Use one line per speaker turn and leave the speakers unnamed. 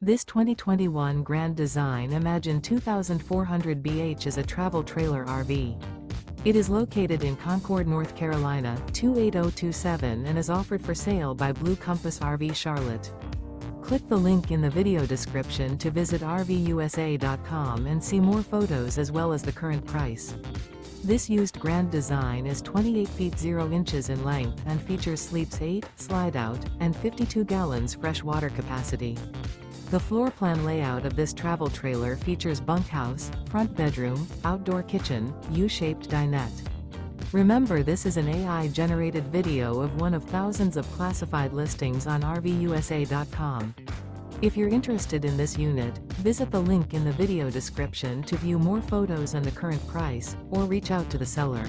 This 2021 Grand Design Imagine 2400 BH is a travel trailer RV. It is located in Concord, North Carolina, 28027 and is offered for sale by Blue Compass RV Charlotte. Click the link in the video description to visit RVUSA.com and see more photos as well as the current price. This used Grand Design is 28 feet 0 inches in length and features sleeps 8, slide-out, and 52 gallons fresh water capacity. The floor plan layout of this travel trailer features bunkhouse, front bedroom, outdoor kitchen, U-shaped dinette. Remember, this is an AI-generated video of one of thousands of classified listings on RVUSA.com. If you're interested in this unit, visit the link in the video description to view more photos and the current price, or reach out to the seller.